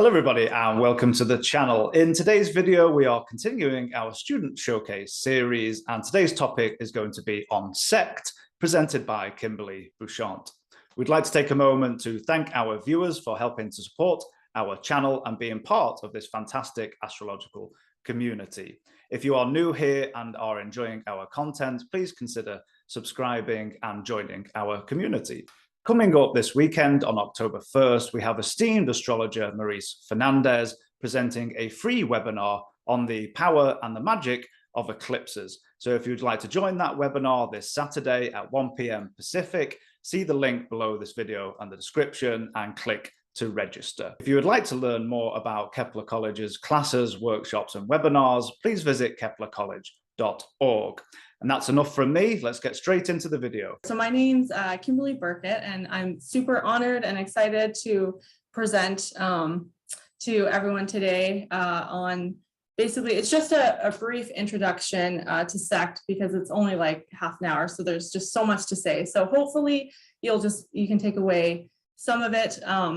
Hello everybody and welcome to the channel. In today's video we are continuing our student showcase series and today's topic is going to be on sect, presented by Kimberly Bouchant. We'd like to take a moment to thank our viewers for helping to support our channel and being part of this fantastic astrological community. If you are new here and are enjoying our content, please consider subscribing and joining our community. Coming up this weekend on October 1st, we have esteemed astrologer Maurice Fernandez presenting a free webinar on the power and the magic of eclipses. So if you'd like to join that webinar this Saturday at 1 p.m. Pacific, see the link below this video and the description and click to register. If you would like to learn more about Kepler College's classes, workshops and webinars, please visit KeplerCollege.org. And that's enough from me. Let's get straight into the video. So my name's Kimberly Burkett, and I'm super honored and excited to present to everyone today on basically, it's just a brief introduction to sect because it's only like half an hour. So there's just so much to say. So hopefully you can take away some of it.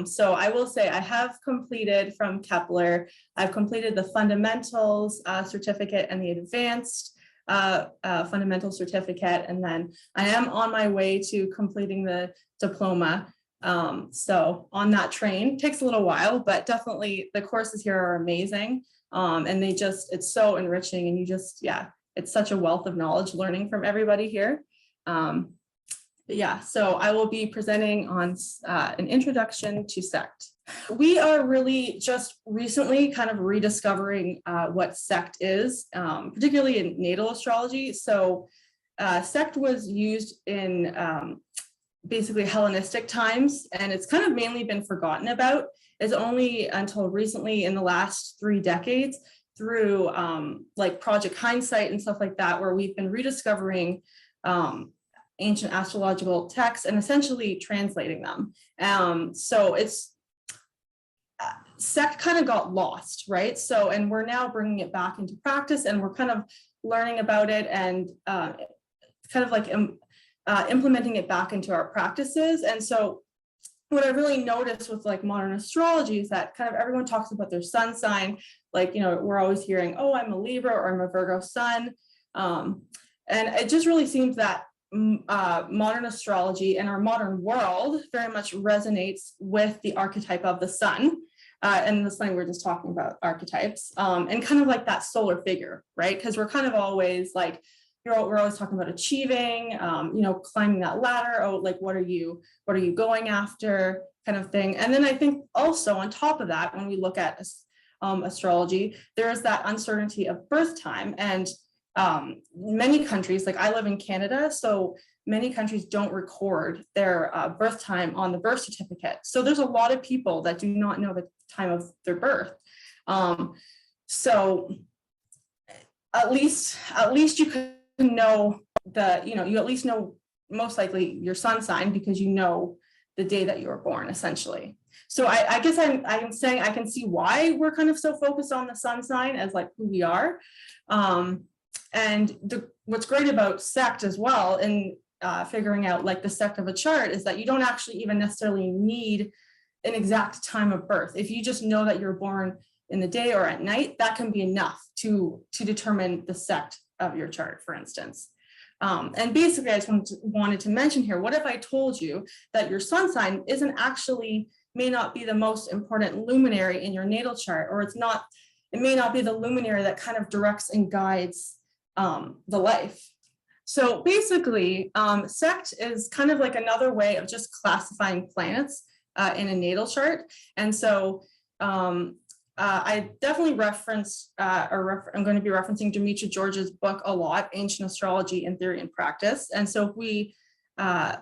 So I will say I have completed from Kepler, I've completed the fundamentals certificate and the advanced fundamental certificate, and then I am on my way to completing the diploma. So on that train, takes a little while, but definitely the courses here are amazing. And it's so enriching, and it's such a wealth of knowledge learning from everybody here. So I will be presenting on an introduction to sect. We are really just recently kind of rediscovering what sect is, particularly in natal astrology. So sect was used in basically Hellenistic times, and it's kind of mainly been forgotten about. It's only until recently in the last 3 decades through like Project Hindsight and stuff like that, where we've been rediscovering ancient astrological texts and essentially translating them. So sect kind of got lost, right? So, and we're now bringing it back into practice, and we're kind of learning about it and kind of like implementing it back into our practices. And so what I really noticed with like modern astrology is that kind of everyone talks about their sun sign. Like, we're always hearing, oh, I'm a Libra or I'm a Virgo sun. And it just really seems that modern astrology and our modern world very much resonates with the archetype of the sun. And this thing we're just talking about archetypes and kind of like that solar figure, right? Because we're kind of always like, we're always talking about achieving, climbing that ladder. Oh, like, what are you going after, kind of thing. And then I think also on top of that, when we look at astrology, there is that uncertainty of birth time. And many countries, like I live in Canada, so many countries don't record their birth time on the birth certificate. So there's a lot of people that do not know the time of their birth. So at least you can know you at least know most likely your sun sign because you know the day that you were born, essentially. So I guess I'm saying I can see why we're kind of so focused on the sun sign as like who we are. And what's great about sect as well in figuring out like the sect of a chart is that you don't actually even necessarily need an exact time of birth. If you just know that you're born in the day or at night, that can be enough to determine the sect of your chart, for instance. And basically, I just wanted to mention here, what if I told you that your sun sign may not be the most important luminary in your natal chart, or it may not be the luminary that kind of directs and guides the life. So basically, sect is kind of like another way of just classifying planets in a natal chart. And so I definitely I'm going to be referencing Demetra George's book a lot, Ancient Astrology in Theory and Practice. And so if we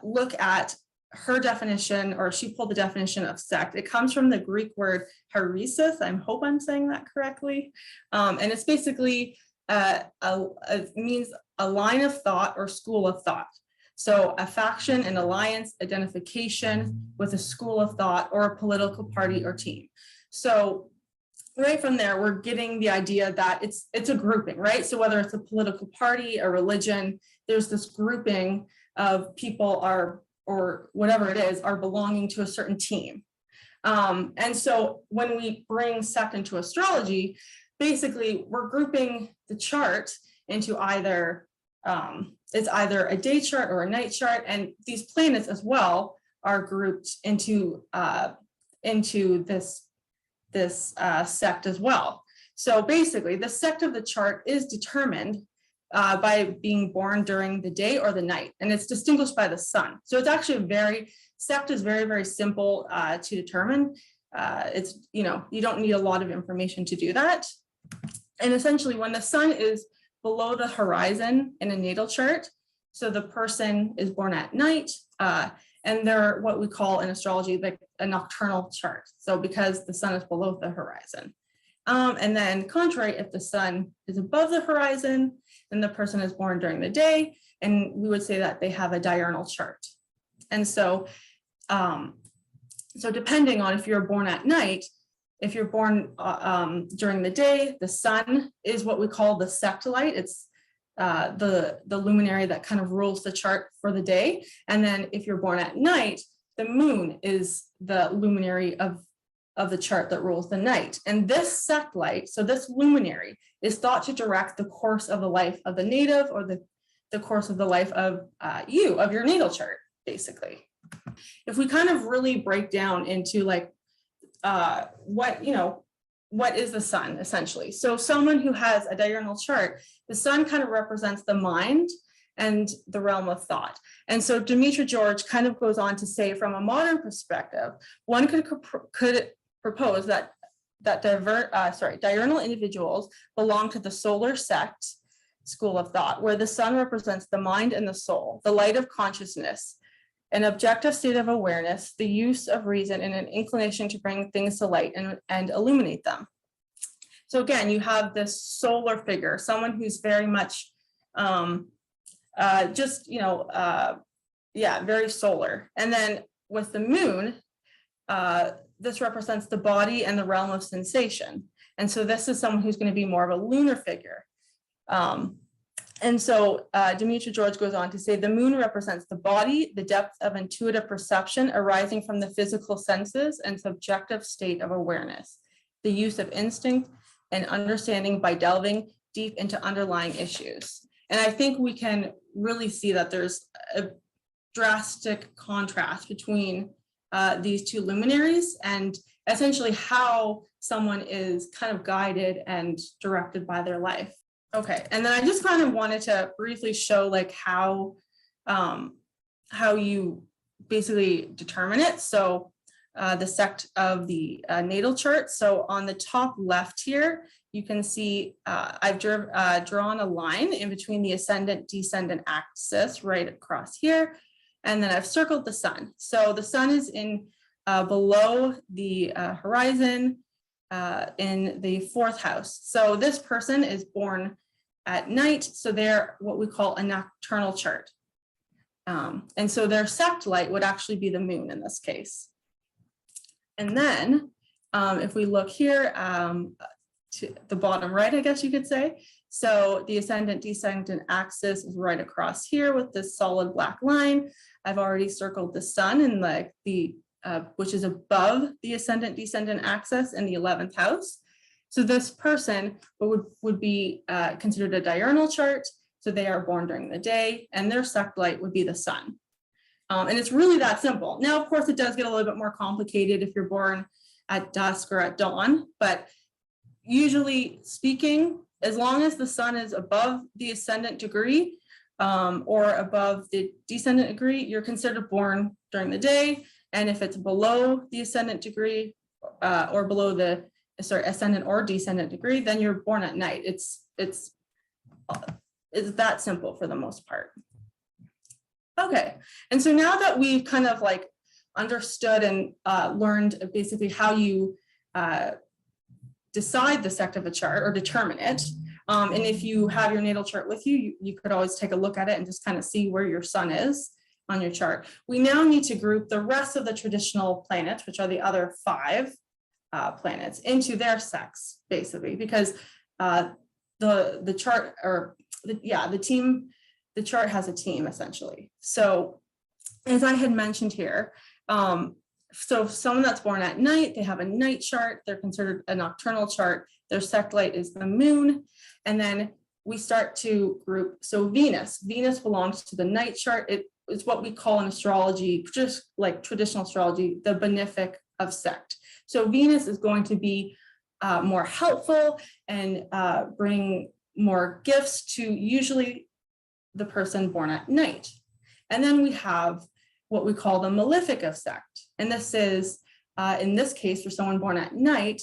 look at her definition, or she pulled the definition of sect, it comes from the Greek word heresis. I hope I'm saying that correctly. And it's basically it means a line of thought or school of thought. So a faction, an alliance, identification with a school of thought or a political party or team. So right from there, we're getting the idea that it's a grouping, right? So whether it's a political party, a religion, there's this grouping of people or whatever it is, are belonging to a certain team. And so when we bring sect into astrology, basically we're grouping the chart into either it's either a day chart or a night chart, and these planets as well are grouped into this sect as well. So basically, the sect of the chart is determined by being born during the day or the night, and it's distinguished by the sun. So it's actually sect is very, very simple to determine. It's, you don't need a lot of information to do that. And essentially, when the sun is below the horizon in a natal chart, so the person is born at night, and they're what we call in astrology like a nocturnal chart. So because the sun is below the horizon. And then contrary, if the sun is above the horizon, then the person is born during the day, and we would say that they have a diurnal chart. And so, so depending on if you're born at night, if you're born during the day, the sun is what we call the sect light. It's the luminary that kind of rules the chart for the day. And then if you're born at night, the moon is the luminary of the chart that rules the night. And this sect light, so this luminary, is thought to direct the course of the life of the native, or the course of the life of your natal chart, basically. If we kind of really break down into like what is the sun essentially? So someone who has a diurnal chart, the sun kind of represents the mind and the realm of thought. And so Demetra George kind of goes on to say, from a modern perspective, one could propose that diurnal individuals belong to the solar sect school of thought, where the sun represents the mind and the soul, the light of consciousness, an objective state of awareness, the use of reason, and an inclination to bring things to light and illuminate them. So again, you have this solar figure, someone who's very much very solar. And then with the moon, this represents the body and the realm of sensation. And so this is someone who's going to be more of a lunar figure. And so Demetra George goes on to say, the moon represents the body, the depth of intuitive perception arising from the physical senses and subjective state of awareness, the use of instinct and understanding by delving deep into underlying issues. And I think we can really see that there's a drastic contrast between these two luminaries and essentially how someone is kind of guided and directed by their life. Okay, and then I just kind of wanted to briefly show like how you basically determine it. So the sect of the natal chart. So on the top left here, you can see I've drawn a line in between the ascendant-descendant axis right across here, and then I've circled the sun. So the sun is in below the horizon in the 4th house. So this person is born at night, so they're what we call a nocturnal chart. And so their sect light would actually be the moon in this case. And then if we look here to the bottom right, I guess you could say, so the ascendant-descendant axis is right across here with this solid black line. I've already circled the sun in like which is above the ascendant-descendant axis in the 11th house. So this person would be considered a diurnal chart. So they are born during the day, and their sect light would be the sun. And it's really that simple. Now, of course, it does get a little bit more complicated if you're born at dusk or at dawn, but usually speaking, as long as the sun is above the ascendant degree or above the descendant degree, you're considered born during the day. And if it's below the ascendant degree or below the ascendant or descendant degree, then you're born at night. It's that simple for the most part. Okay, and so now that we've kind of like understood and learned basically how you decide the sect of a chart or determine it, and if you have your natal chart with you, you could always take a look at it and just kind of see where your sun is on your chart. We now need to group the rest of the traditional planets, which are the other 5 planets, into their sects, basically, because the chart or the chart has a team essentially. So as I had mentioned here, So someone that's born at night, they have a night chart, they're considered a nocturnal chart. Their sect light is the moon. And then we start to group. So Venus belongs to the night chart. It is what we call in astrology, just like traditional astrology, the benefic of sect. So Venus is going to be more helpful and bring more gifts to usually the person born at night. And then we have what we call the malefic of sect. And this is, in this case, for someone born at night,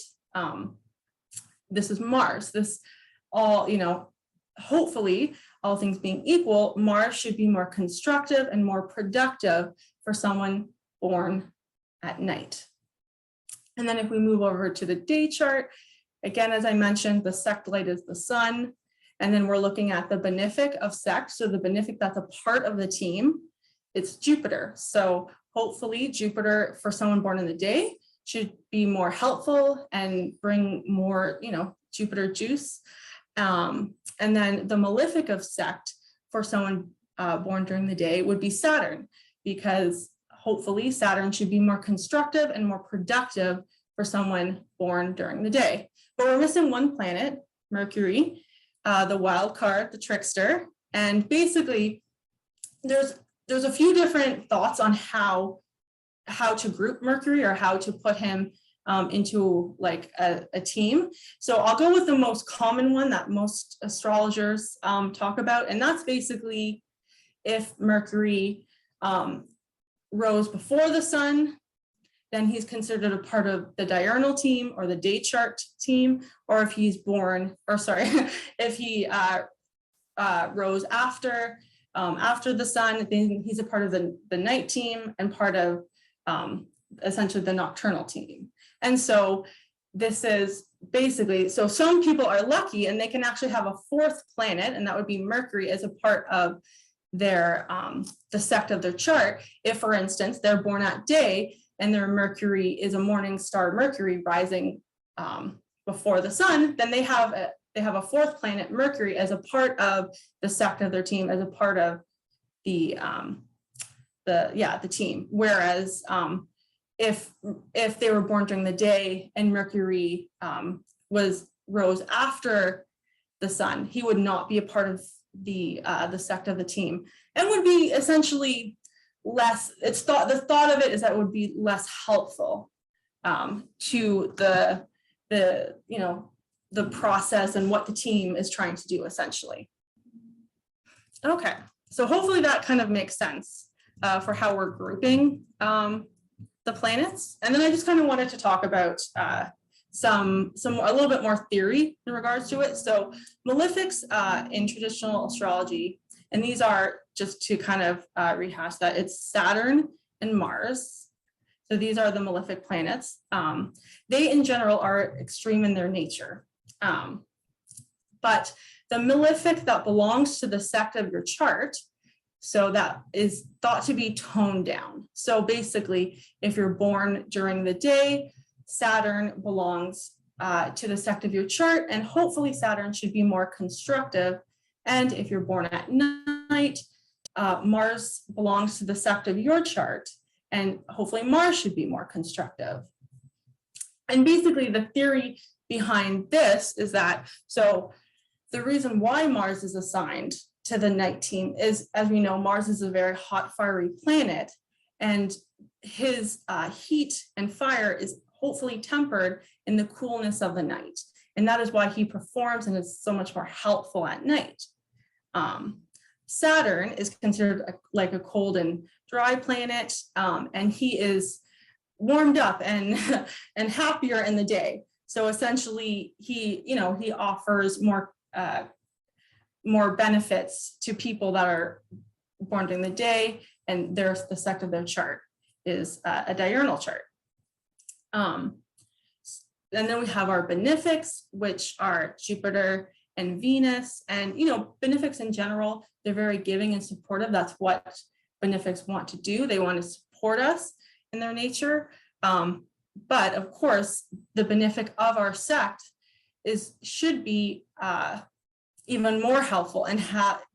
this is Mars. This all, hopefully, all things being equal, Mars should be more constructive and more productive for someone born at night. And then if we move over to the day chart, again, as I mentioned, the sect light is the sun. And then we're looking at the benefic of sect. So the benefic that's a part of the team, it's Jupiter. So hopefully Jupiter for someone born in the day should be more helpful and bring more, Jupiter juice. And then the malefic of sect for someone born during the day would be Saturn, because hopefully Saturn should be more constructive and more productive for someone born during the day. But we're missing one planet, Mercury, the wild card, the trickster. And basically there's a few different thoughts on how to group Mercury or how to put him into like a team. So I'll go with the most common one that most astrologers talk about. And that's basically if Mercury rose before the sun, then he's considered a part of the diurnal team or the day chart team, or if he's born, or sorry, if he rose after the sun, then he's a part of the night team and part of essentially the nocturnal team. And so this is basically, so some people are lucky and they can actually have a fourth planet, and that would be Mercury, as a part of their the sect of their chart. If, for instance, they're born at day and their Mercury is a morning star Mercury rising before the sun, then they have a fourth planet, Mercury, as a part of the sect of their team, as a part of the team. Whereas if they were born during the day and Mercury rose after the sun, he would not be a part of the sect of the team, and would be essentially less. The thought of it is that it would be less helpful to the process and what the team is trying to do, essentially. Okay, so hopefully that kind of makes sense for how we're grouping the planets. And then I just kind of wanted to talk about a little bit more theory in regards to it. So malefics in traditional astrology, and these are, just to kind of rehash that, it's Saturn and Mars. So these are the malefic planets. They in general are extreme in their nature. But the malefic that belongs to the sect of your chart, so that is thought to be toned down. So basically, if you're born during the day, Saturn belongs to the sect of your chart, and hopefully Saturn should be more constructive. And if you're born at night, Mars belongs to the sect of your chart, and hopefully Mars should be more constructive. And basically the theory behind this is that, so the reason why Mars is assigned to the night team is, as we know, Mars is a very hot, fiery planet, and his heat and fire is hopefully tempered in the coolness of the night. And that is why he performs and is so much more helpful at night. Saturn is considered like a cold and dry planet, and he is warmed up and happier in the day. So essentially, he offers more benefits to people that are born during the day, and the sect of their chart is a diurnal chart. And then we have our benefics, which are Jupiter and Venus. And benefics in general, they're very giving and supportive. That's what benefics want to do. They want to support us in their nature. But of course, the benefic of our sect should be even more helpful, and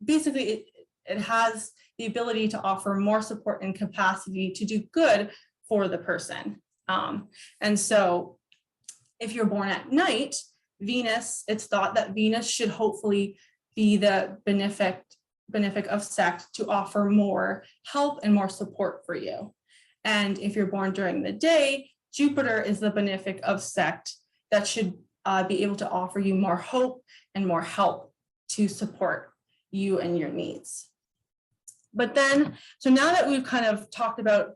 basically it has the ability to offer more support and capacity to do good for the person. And so if you're born at night, Venus, it's thought that Venus should hopefully be the benefic of sect to offer more help and more support for you. And if you're born during the day, Jupiter is the benefic of sect that should be able to offer you more hope and more help to support you and your needs. But then, so now that we've kind of talked about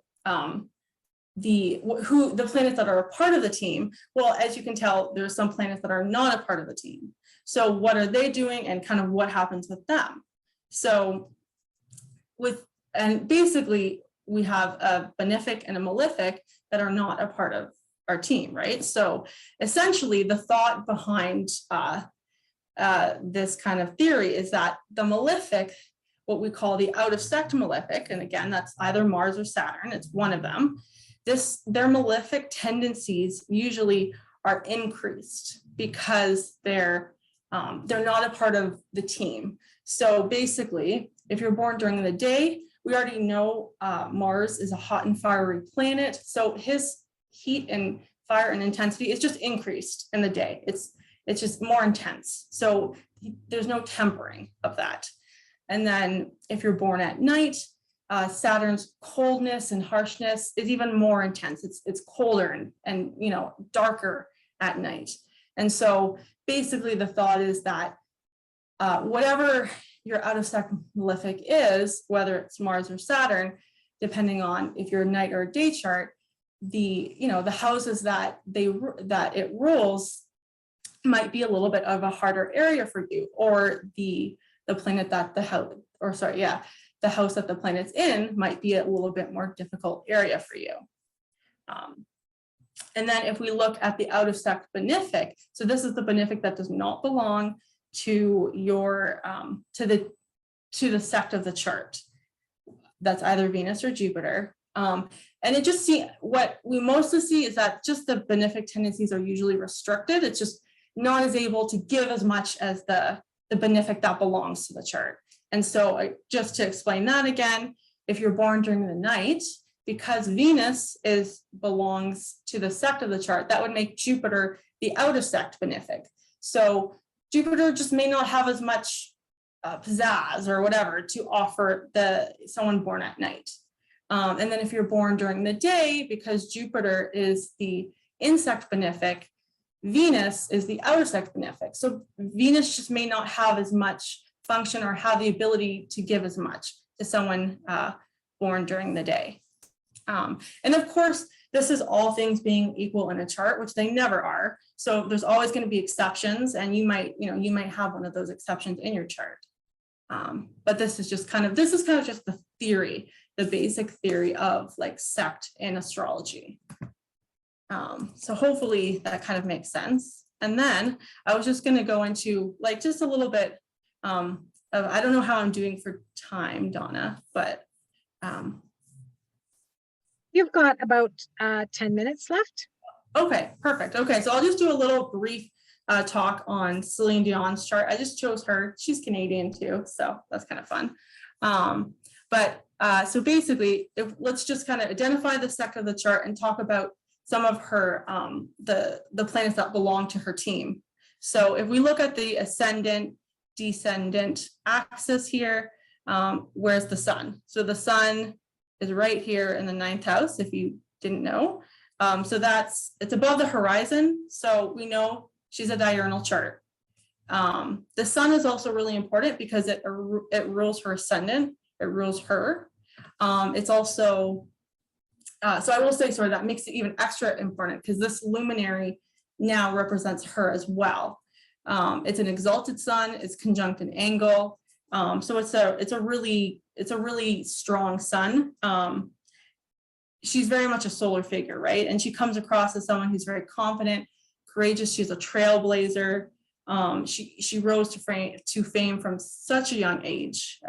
the planets that are a part of the team, well, as you can tell, there are some planets that are not a part of the team. So what are they doing and kind of what happens with them? So basically we have a benefic and a malefic that are not a part of our team, right? So essentially the thought behind this kind of theory is that the malefic, what we call the out of sect malefic, and again, that's either Mars or Saturn, it's one of them, their malefic tendencies usually are increased because they're not a part of the team. So basically, if you're born during the day, we already know Mars is a hot and fiery planet. So his heat and fire and intensity is just increased in the day. It's just more intense. So there's no tempering of that. And then if you're born at night, Saturn's coldness and harshness is even more intense. It's colder and darker at night. And so basically the thought is that whatever your out of sect malefic is, whether it's Mars or Saturn, depending on if you're a night or a day chart, the houses that it rules might be a little bit of a harder area for you, or the planet that the house that the planet's in might be a little bit more difficult area for you. And then if we look at the out of sect benefic, so this is the benefic that does not belong to your to the sect of the chart. That's either Venus or Jupiter. And it just what we mostly see is that just the benefic tendencies are usually restricted. It's just not as able to give as much as the benefic that belongs to the chart. And so just to explain that again, if you're born during the night, because Venus belongs to the sect of the chart, that would make Jupiter the out of sect benefic. So Jupiter just may not have as much pizzazz or whatever to offer someone born at night. And then if you're born during the day, because Jupiter is the insect benefic, Venus is the outer sect benefic. So Venus just may not have as much function or have the ability to give as much to someone born during the day. And of course, this is all things being equal in a chart, which they never are. So there's always going to be exceptions, and you might have one of those exceptions in your chart. But this is kind of just the theory, the basic theory of like sect in astrology. So hopefully that kind of makes sense. And then I was just going to go into like just a little bit of, I don't know how I'm doing for time, Donna, but you've got about 10 minutes left. Okay, perfect. Okay, so I'll just do a little brief talk on Celine Dion's chart. I just chose her. She's Canadian too, so that's kind of fun. So basically, let's just kind of identify the sect of the chart and talk about some of her the planets that belong to her team. So if we look at the ascendant descendant axis here, where's the sun? So the sun is right here in the 9th house, if you didn't know. So it's above the horizon. So we know she's a diurnal chart. The sun is also really important because it rules her ascendant. It rules her. It's also, so I will say, sorry, that makes it even extra important because this luminary now represents her as well. It's an exalted sun. It's conjunct an angle. So it's a really strong sun. She's very much a solar figure, right? And she comes across as someone who's very confident, courageous. She's a trailblazer. She rose to fame from such a young age.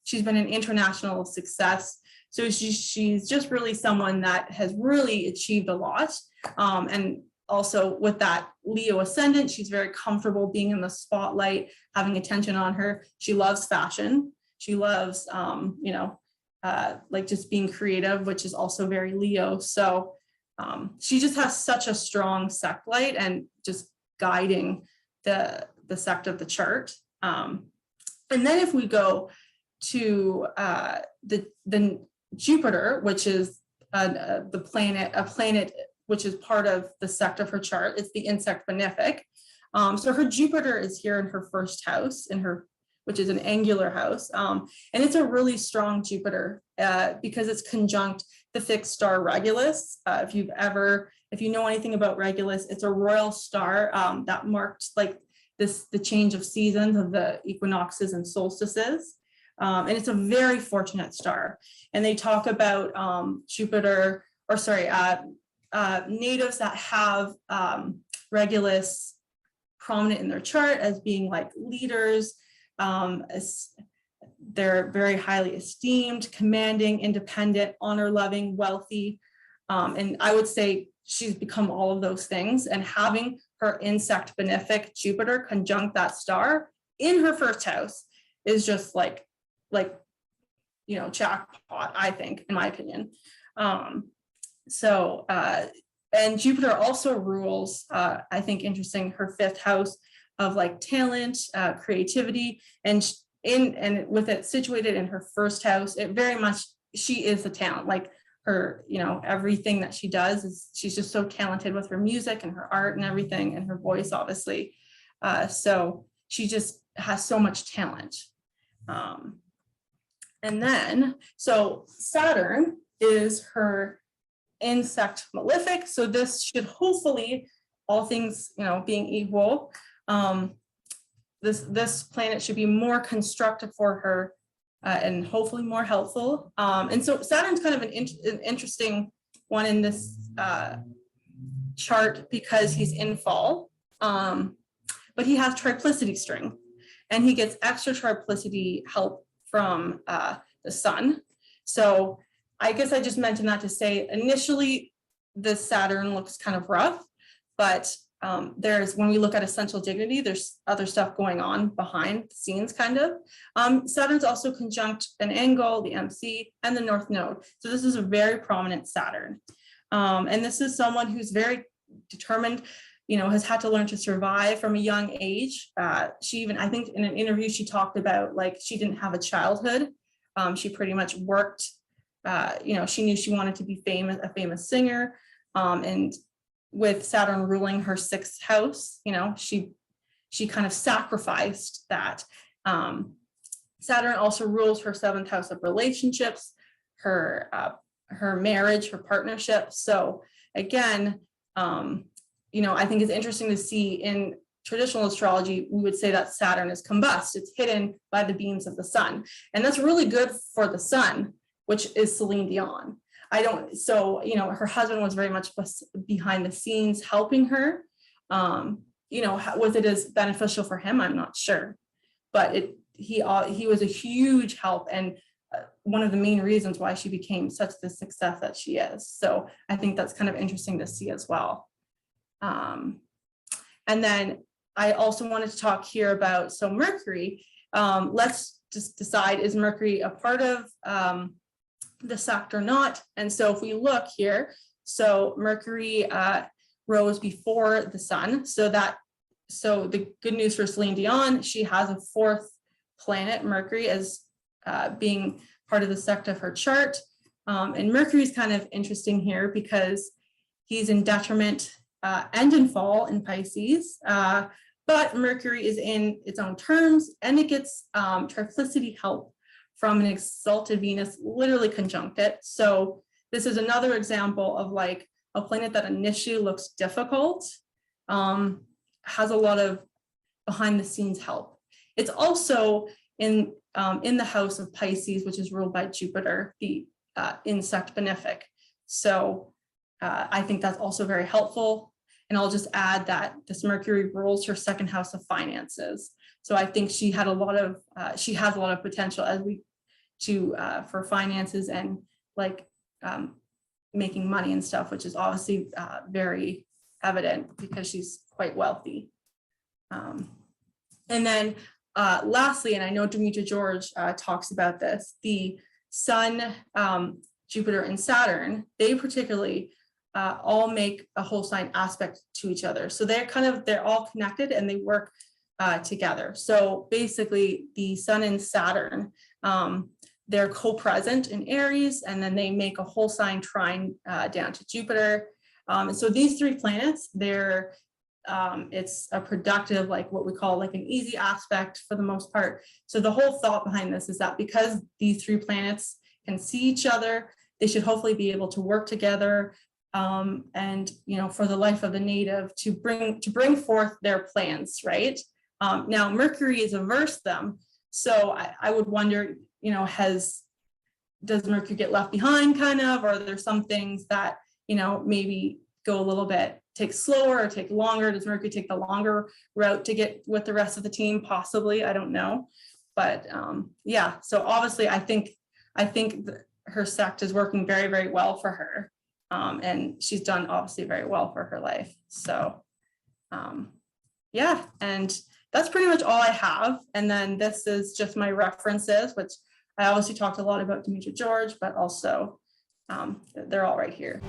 She's been an international success. So she's just really someone that has really achieved a lot. And also with that Leo ascendant, she's very comfortable being in the spotlight, having attention on her. She loves fashion. She loves, like just being creative, which is also very Leo. So she just has such a strong sect light and just guiding the sect of the chart. And then if we go to the Jupiter, which is a planet which is part of the sect of her chart, it's the insect benefic. So her Jupiter is here in her first house, which is an angular house. And it's a really strong Jupiter because it's conjunct the fixed star Regulus. If you know anything about Regulus, it's a royal star that marked like the change of seasons of the equinoxes and solstices. And it's a very fortunate star. And they talk about natives that have Regulus prominent in their chart as being like leaders. They're very highly esteemed, commanding, independent, honor-loving, wealthy. And I would say she's become all of those things. And having her insect benefic Jupiter conjunct that star in her first house is just like jackpot, I think, in my opinion. And Jupiter also rules, I think interesting, her fifth house of like talent, creativity, and with it situated in her first house, it very much, she is the talent. Like her, everything that she does she's just so talented with her music and her art and everything, and her voice, obviously. So she just has so much talent. And then, so Saturn is her insect malefic. So this should hopefully, all things being equal, this planet should be more constructive for her and hopefully more helpful. And so Saturn's kind of an interesting one in this chart because he's in fall, but he has triplicity strength, and he gets extra triplicity help from the sun. So I guess I just mentioned that to say initially the Saturn looks kind of rough, but when we look at essential dignity, there's other stuff going on behind the scenes, kind of. Saturn's also conjunct an angle, the MC, and the North Node. So this is a very prominent Saturn. And this is someone who's very determined, has had to learn to survive from a young age. She even, I think in an interview, she talked about like she didn't have a childhood. She pretty much worked, she knew she wanted to be a famous singer. And with Saturn ruling her sixth house, she kind of sacrificed that. Saturn also rules her seventh house of relationships, her marriage, her partnership. So again, I think it's interesting to see in traditional astrology, we would say that Saturn is combust. It's hidden by the beams of the sun. And that's really good for the sun, which is Celine Dion. Her husband was very much behind the scenes helping her. Was it as beneficial for him? I'm not sure, but he was a huge help and one of the main reasons why she became such the success that she is. So I think that's kind of interesting to see as well. And then I also wanted to talk here about, so Mercury, let's just decide, is Mercury a part of the sect or not? And so if we look here, so Mercury rose before the sun. So the good news for Celine Dion, she has a fourth planet, Mercury, as being part of the sect of her chart. And Mercury is kind of interesting here because he's in detriment and in fall in Pisces, but Mercury is in its own terms, and it gets triplicity help from an exalted Venus, literally conjunct it. So this is another example of like a planet that initially looks difficult, has a lot of behind the scenes help. It's also in the house of Pisces, which is ruled by Jupiter, the insect benefic. So I think that's also very helpful. And I'll just add that this Mercury rules her second house of finances. So I think she has a lot of potential for finances and like making money and stuff, which is obviously very evident because she's quite wealthy. And then lastly, and I know Demetra George talks about this, the Sun, Jupiter, and Saturn, they particularly all make a whole sign aspect to each other. So they're all connected and they work together. So basically the Sun and Saturn, they're co-present in Aries, and then they make a whole sign trine down to Jupiter. So these three planets, it's a productive, like what we call like an easy aspect for the most part. So the whole thought behind this is that because these three planets can see each other, they should hopefully be able to work together, and for the life of the native to bring forth their plans, right? Now Mercury is averse them, so I would wonder, does Mercury get left behind kind of, or are there some things that maybe go a little bit, take slower or take longer? Does Mercury take the longer route to get with the rest of the team? Possibly, I don't know. But yeah, so obviously I think her sect is working very, very well for her. And she's done obviously very well for her life. So yeah, and that's pretty much all I have. And then this is just my references, which I obviously talked a lot about Demetra George, but also they're all right here.